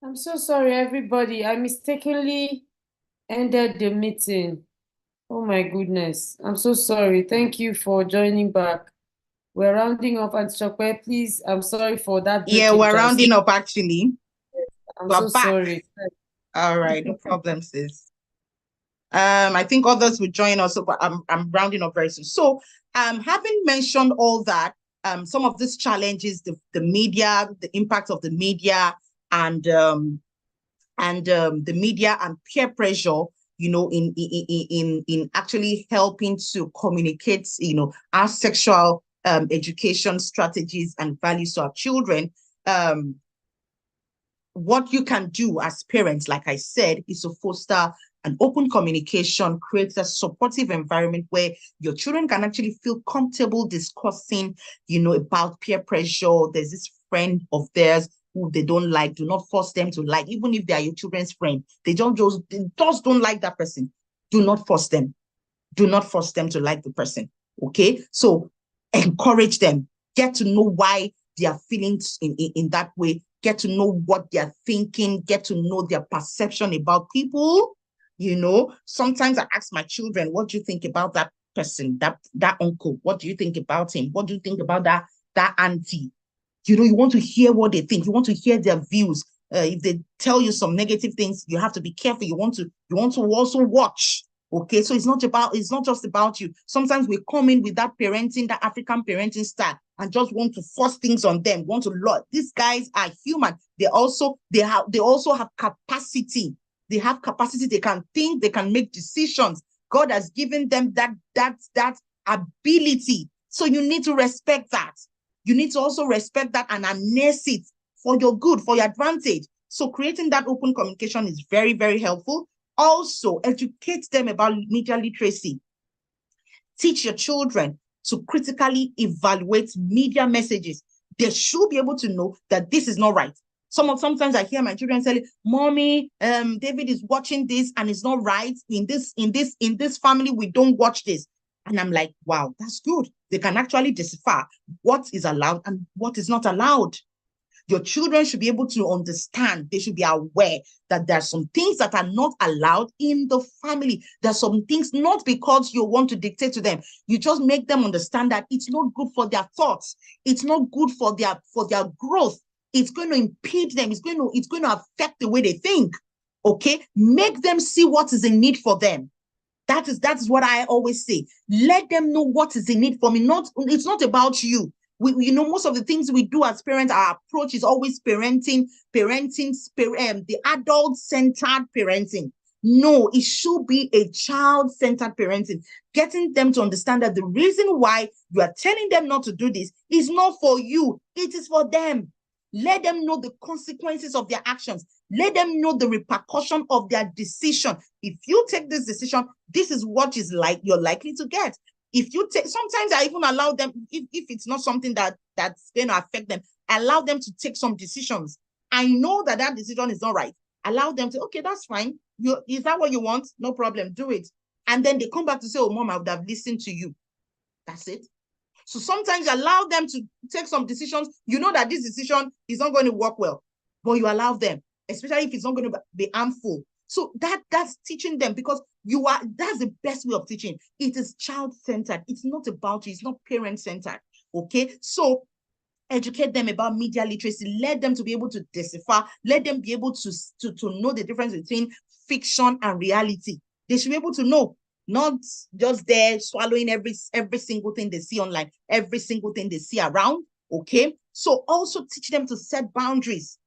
I'm so sorry, everybody. I mistakenly ended the meeting. Oh my goodness. I'm so sorry. Thank you for joining back. We're rounding off, and Chokwe, please. I'm sorry for that Yeah, breakage we're I saw. rounding up actually. I'm We're so back. sorry. All right, no problem, sis. I think others will join us, but I'm rounding up very soon. So, having mentioned all that, some of these challenges, the media, the impact of the media, and the media and peer pressure, in actually helping to communicate, our sexual education strategies and values to our children. Um, what you can do as parents, like I said, is to foster an open communication, create a supportive environment where your children can actually feel comfortable discussing, about peer pressure. There's this friend of theirs who they don't like. Do not force them to like, even if they are your children's friend. They just don't like that person. Do not force them. Do not force them to like the person. Okay. So encourage them. Get to know why they are feeling in that way. Get to know what they're thinking. Get to know their perception about people. Sometimes I ask my children, what do you think about that person, that uncle? What do you think about him? What do you think about that auntie? You want to hear what they think. You want to hear their views. If they tell you some negative things, you have to be careful. You want to also watch. Okay, so it's not just about you. Sometimes we come in with that parenting, that African parenting style, and just want to force things on them. Want to lot. These guys are human. They also have capacity. They have capacity. They can think. They can make decisions. God has given them that ability. So you need to respect that. You need to also respect that and harness it for your good, for your advantage. So creating that open communication is very, very helpful. Also, educate them about media literacy. Teach your children to critically evaluate media messages. They should be able to know that this is not right. Sometimes I hear my children say, "Mommy, David is watching this and it's not right. In this family, we don't watch this." And I'm like, wow, that's good. They can actually decipher what is allowed and what is not allowed. Your children should be able to understand, they should be aware that there are some things that are not allowed in the family. There are some things not because you want to dictate to them. You just make them understand that it's not good for their thoughts. It's not good for their growth. It's going to impede them. It's going to affect the way they think. Okay? Make them see what is in need for them. That is what I always say. Let them know what is in it for me. It's not about you. Most of the things we do as parents, our approach is always the adult-centered parenting. No, it should be a child-centered parenting. Getting them to understand that the reason why you are telling them not to do this is not for you, it is for them. Let them know the consequences of their actions. Let them know the repercussion of their decision. If you take this decision, this is what is like you're likely to get. If you take, sometimes I even allow them, if it's not something that's going to affect them, I allow them to take some decisions. I know that decision is not right. Allow them to, okay, that's fine. Is that what you want? No problem, do it. And then they come back to say, oh, mom, I would have listened to you. That's it. So sometimes you allow them to take some decisions. You know that this decision is not going to work well, but you allow them, especially if it's not going to be harmful. So that's teaching them, because that's the best way of teaching. It is child-centered. It's not about you. It's not parent-centered. Okay. So educate them about media literacy. Let them to be able to decipher. Let them be able to know the difference between fiction and reality. They should be able to know, not just there swallowing every single thing they see online, every single thing they see around. Okay. So also teach them to set boundaries.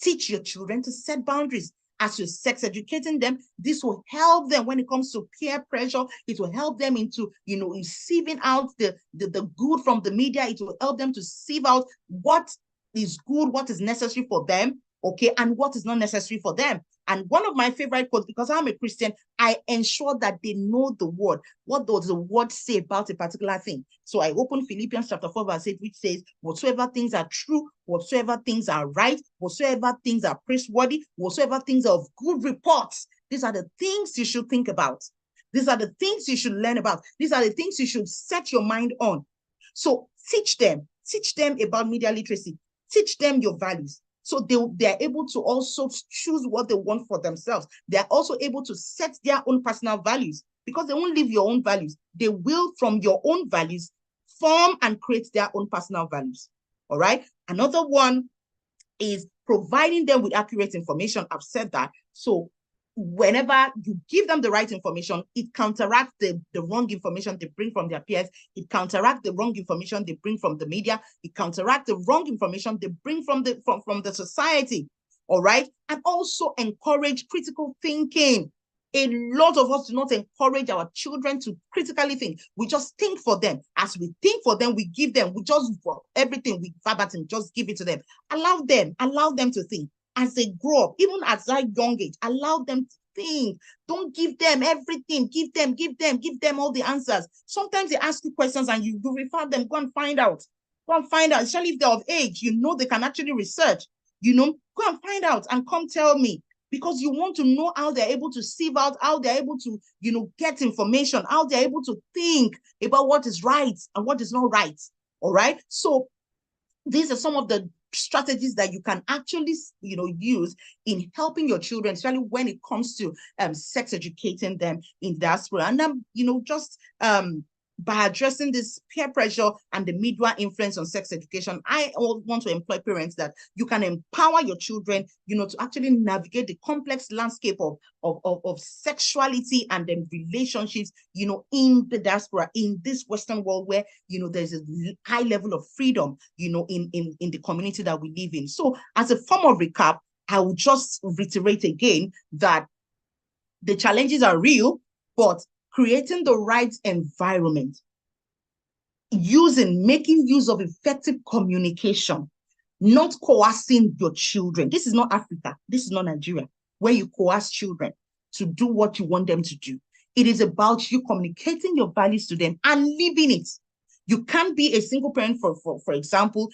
Teach your children to set boundaries. As you're sex educating them, this will help them when it comes to peer pressure. It will help them into, sieving out the good from the media. It will help them to sieve out what is good, what is necessary for them, okay, and what is not necessary for them. And one of my favorite quotes, because I'm a Christian, I ensure that they know the word. What does the word say about a particular thing? So I open Philippians chapter 4, verse 8, which says, whatsoever things are true, whatsoever things are right, whatsoever things are praiseworthy, whatsoever things are of good reports. These are the things you should think about. These are the things you should learn about. These are the things you should set your mind on. So teach them about media literacy. Teach them your values. So they're able to also choose what they want for themselves. They're also able to set their own personal values, because they won't live your own values. They will, from your own values, form and create their own personal values. All right. Another one is providing them with accurate information. I've said that. So whenever you give them the right information, it counteracts the wrong information they bring from their peers. It counteracts the wrong information they bring from the media. It counteracts the wrong information they bring from the society. All right. And also encourage critical thinking. A lot of us do not encourage our children to critically think. We just think for them. As we think for them, we give them. We just, everything, we verbatim, just give it to them. Allow them to think. As they grow up, even at that young age, allow them to think. Don't give them everything. Give them all the answers. Sometimes they ask you questions and you refer them. Go and find out. Especially if they're of age, they can actually research. Go and find out and come tell me. Because you want to know how they're able to sieve out, how they're able to, get information, how they're able to think about what is right and what is not right. All right. So these are some of the strategies that you can actually, use in helping your children, especially when it comes to sex educating them in diaspora. And just by addressing this peer pressure and the media influence on sex education, I want to employ parents that you can empower your children, to actually navigate the complex landscape of sexuality and then relationships, in the diaspora, in this Western world where, there's a high level of freedom, in the community that we live in. So as a form of recap, I will just reiterate again that the challenges are real, but creating the right environment, making use of effective communication, not coercing your children. This is not Africa. This is not Nigeria, where you coerce children to do what you want them to do. It is about you communicating your values to them and living it. You can't be a single parent, for example,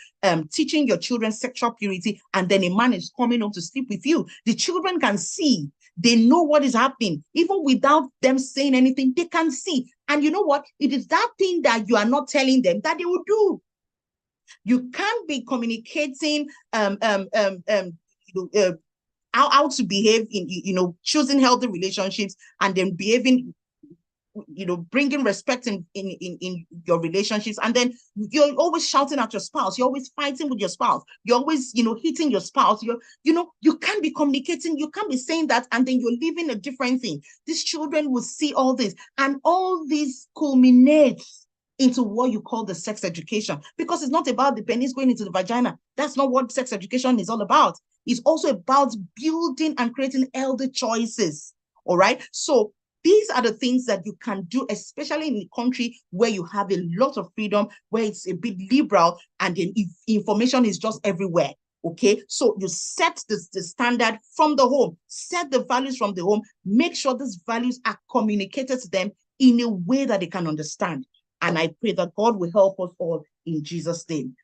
teaching your children sexual purity, and then a man is coming home to sleep with you. The children can see. They know what is happening. Even without them saying anything, they can see. And you know what? It is that thing that you are not telling them that they will do. You can't be communicating how to behave in, choosing healthy relationships and then behaving, bringing respect in your relationships, and then you're always shouting at your spouse, you're always fighting with your spouse, you're always, hitting your spouse, you can't be communicating, you can't be saying that, and then you're living a different thing. These children will see all this, and all this culminates into what you call the sex education, because it's not about the penis going into the vagina. That's not what sex education is all about. It's also about building and creating healthy choices. All right. So these are the things that you can do, especially in a country where you have a lot of freedom, where it's a bit liberal, and then information is just everywhere. Okay, so you set the standard from the home, set the values from the home, make sure these values are communicated to them in a way that they can understand. And I pray that God will help us all in Jesus' name.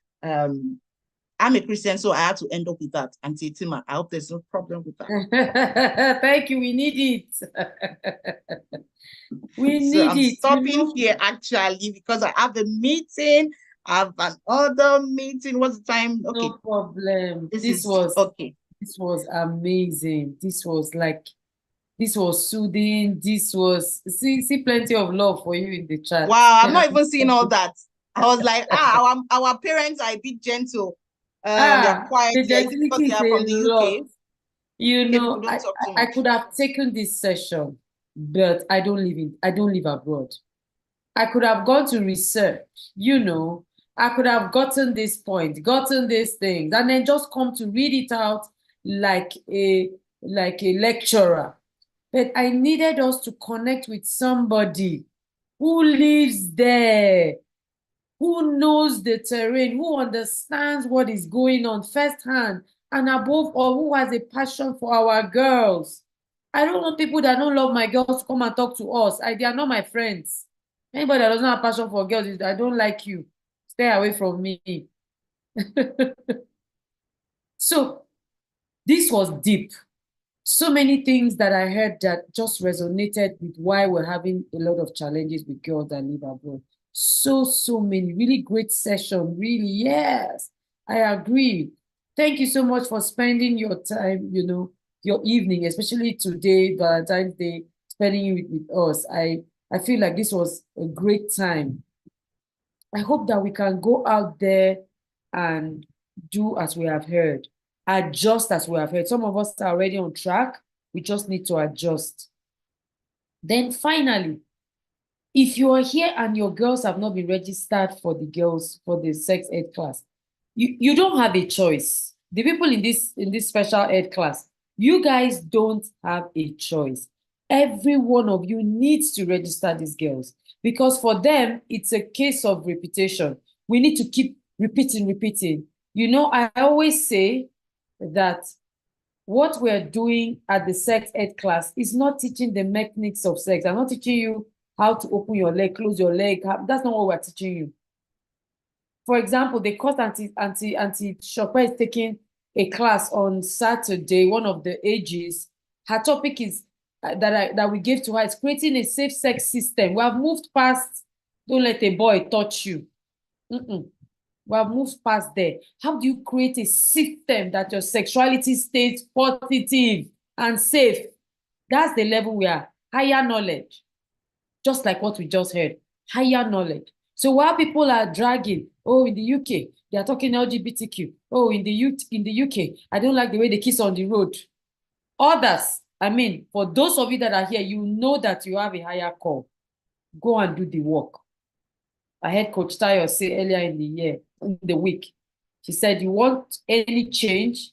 I'm a Christian, so I had to end up with that. And Tima, I hope there's no problem with that. Thank you. We need it. We need I'm it. stopping here actually because I have a meeting. I have another meeting. What's the time? Okay. No problem. This was okay. This was amazing. This was soothing. This was see plenty of love for you in the chat. Wow, I'm not even seeing all that. I was like, our parents are a bit gentle. They're quiet the because they are from the UK. I could have taken this session, but I don't live abroad. I could have gone to research, I could have gotten this point, gotten these things, and then just come to read it out like a lecturer. But I needed us to connect with somebody who lives there, who knows the terrain, who understands what is going on firsthand, and above all, who has a passion for our girls. I don't want people that don't love my girls to come and talk to us. They are not my friends. Anybody that doesn't have passion for girls, I don't like you. Stay away from me. So this was deep. So many things that I heard that just resonated with why we're having a lot of challenges with girls that live abroad. So many. Really great session. Really, yes. I agree. Thank you so much for spending your time, your evening, especially today, Valentine's Day, spending it with us. I feel like this was a great time. I hope that we can go out there and do as we have heard, adjust as we have heard. Some of us are already on track. We just need to adjust. Then finally, if you are here and your girls have not been registered for the sex ed class, you don't have a choice. The people in this special ed class, you guys don't have a choice. Every one of you needs to register these girls because for them it's a case of repetition. We need to keep repeating. I always say that what we're doing at the sex ed class is not teaching the mechanics of sex. I'm not teaching you how to open your leg, close your leg. That's not what we're teaching you. For example, the course Auntie Shopper is taking a class on Saturday, one of the ages. Her topic is that we gave to her is creating a safe sex system. We have moved past, don't let a boy touch you. We have moved past there. How do you create a system that your sexuality stays positive and safe? That's the level we are. Higher knowledge. Just like what we just heard. Higher knowledge. So while people are dragging, oh, in the UK, they are talking LGBTQ. Oh, in the UK, I don't like the way they kiss on the road. Others, for those of you that are here, you know that you have a higher call. Go and do the work. I heard Coach Tayo say earlier in the week, she said, you want any change,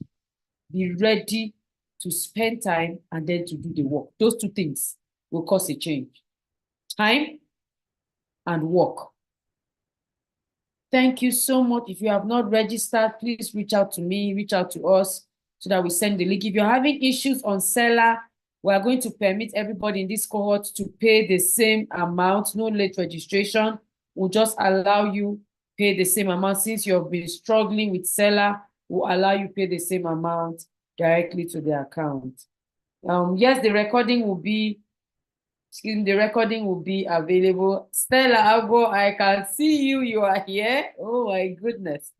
be ready to spend time and then to do the work. Those two things will cause a change. Time and work. Thank you so much. If you have not registered, please reach out to me, reach out to us so that we send the link. If you're having issues on seller, we are going to permit everybody in this cohort to pay the same amount, no late registration. We'll just allow you pay the same amount. Since you've been struggling with seller, we'll allow you pay the same amount directly to the account. Yes, the recording will be available. Stella Agbo, I can see you. You are here. Oh my goodness.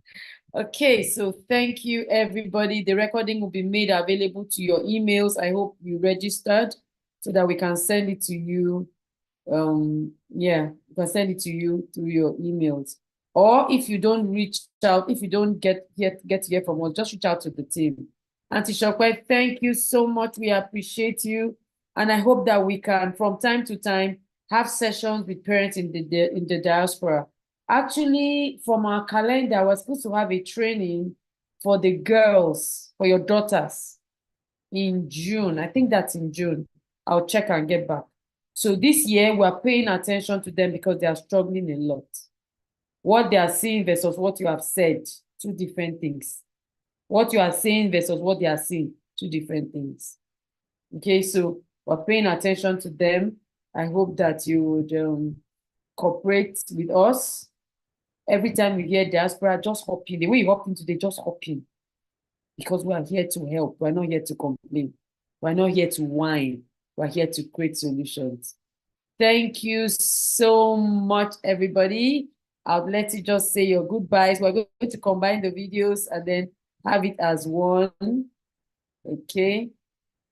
Okay, so thank you, everybody. The recording will be made available to your emails. I hope you registered so that we can send it to you. We can send it to you through your emails. Or if you don't reach out, if you don't get to hear from us, just reach out to the team. Auntie Shokwe, thank you so much. We appreciate you. And I hope that we can, from time to time, have sessions with parents in the diaspora. Actually, from our calendar, we're supposed to have a training for the girls, for your daughters, in June. I think that's in June. I'll check and get back. So this year, we're paying attention to them because they are struggling a lot. What they are seeing versus what you have said, two different things. What you are saying versus what they are seeing, two different things. Okay, so we're paying attention to them. I hope that you would cooperate with us. Every time you hear diaspora, just hop in. The way you hop in today, just hop in. Because we are here to help. We're not here to complain. We're not here to whine. We're here to create solutions. Thank you so much, everybody. I'll let you just say your goodbyes. We're going to combine the videos and then have it as one. Okay.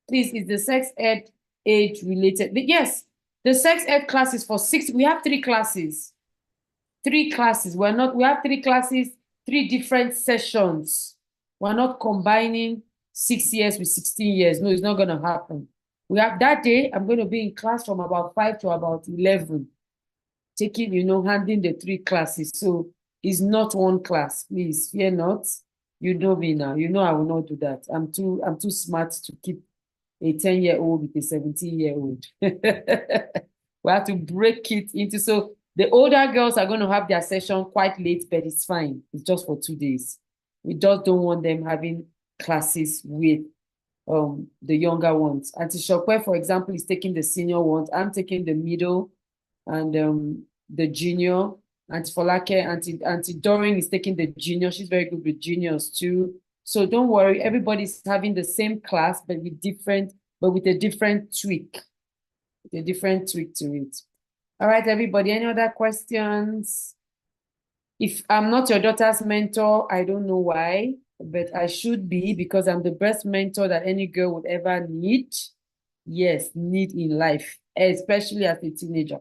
Please, is the sex ed age related? Yes, the sex ed class is for 6. We have 3 classes. 3 classes. We have 3 classes, 3 different sessions. We're not combining 6 years with 16 years. No, it's not going to happen. We have that day, I'm going to be in class from about 5 to about 11, taking, handling the 3 classes. So it's not one class. Please, fear not. You know me now. You know I will not do that. I'm too smart to keep a 10-year-old with a 17-year-old. We have to break it into, so the older girls are going to have their session quite late, but it's fine. It's just for 2 days. We just don't want them having classes with the younger ones. Auntie Shokwe, for example, is taking the senior ones. I'm taking the middle and the junior. Auntie Folake, Auntie Doreen is taking the junior. She's very good with juniors too. So don't worry, everybody's having the same class, but with a different tweak. With a different tweak to it. All right, everybody, any other questions? If I'm not your daughter's mentor, I don't know why. but I should be because I'm the best mentor that any girl would ever need. Yes, need in life, especially as a teenager.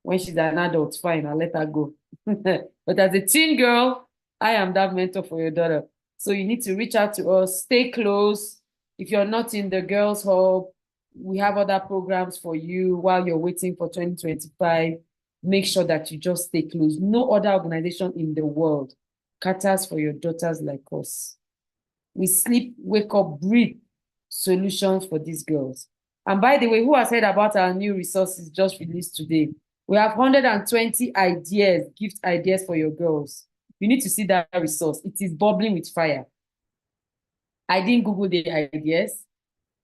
When she's an adult, fine, I'll let her go. But as a teen girl, I am that mentor for your daughter. So you need to reach out to us, stay close. If you're not in the girls' hub, we have other programs for you while you're waiting for 2025. Make sure that you just stay close. No other organization in the world caters for your daughters like us. We sleep, wake up, breathe solutions for these girls. And by the way, who has heard about our new resources just released today? We have 120 ideas, gift ideas for your girls. You need to see that resource. It is bubbling with fire. I didn't Google the ideas.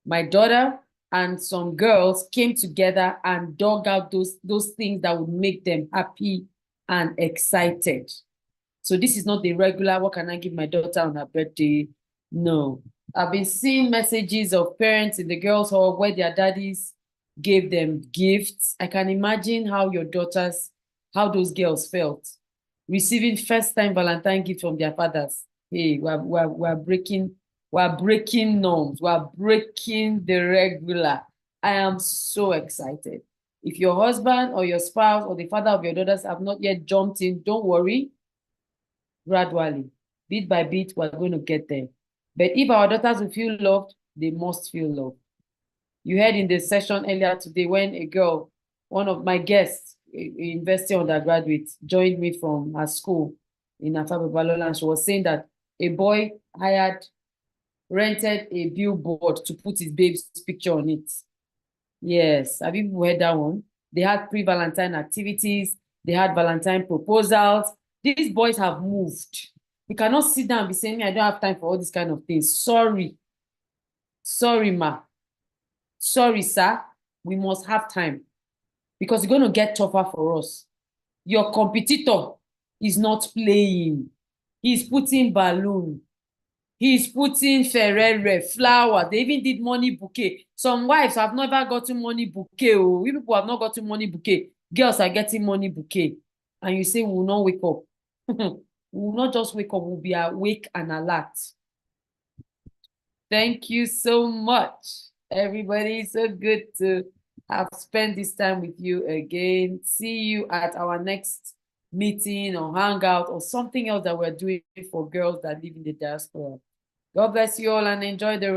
My daughter and some girls came together and dug out those things that would make them happy and excited. So this is not the regular, what can I give my daughter on her birthday? No. I've been seeing messages of parents in the girls' hall where their daddies gave them gifts. I can imagine how how those girls felt receiving first-time Valentine gift from their fathers. Hey, we're breaking norms. We're breaking the regular. I am so excited. If your husband or your spouse or the father of your daughters have not yet jumped in, don't worry. Gradually, bit by bit, we're going to get there. But if our daughters will feel loved, they must feel loved. You heard in the session earlier today when a girl, one of my guests, a university undergraduate, joined me from her school in Afabe Balola, and she was saying that a boy rented a billboard to put his babe's picture on it. Yes, have you heard that one? They had pre-Valentine activities, they had Valentine proposals. These boys have moved. You cannot sit down and be saying, I don't have time for all these kind of things. Sorry. Sorry, ma. Sorry, sir. We must have time because it's going to get tougher for us. Your competitor is not playing. He's putting balloon. He's putting Ferrero, flowers. They even did money bouquet. Some wives have never gotten money bouquet. Oh, we people have not gotten money bouquet. Girls are getting money bouquet. And you say we will not wake up. We will not just wake up, we'll be awake and alert. Thank you so much, everybody. So good to have spent this time with you again. See you at our next meeting or hangout or something else that we're doing for girls that live in the diaspora. God bless you all and enjoy the rest.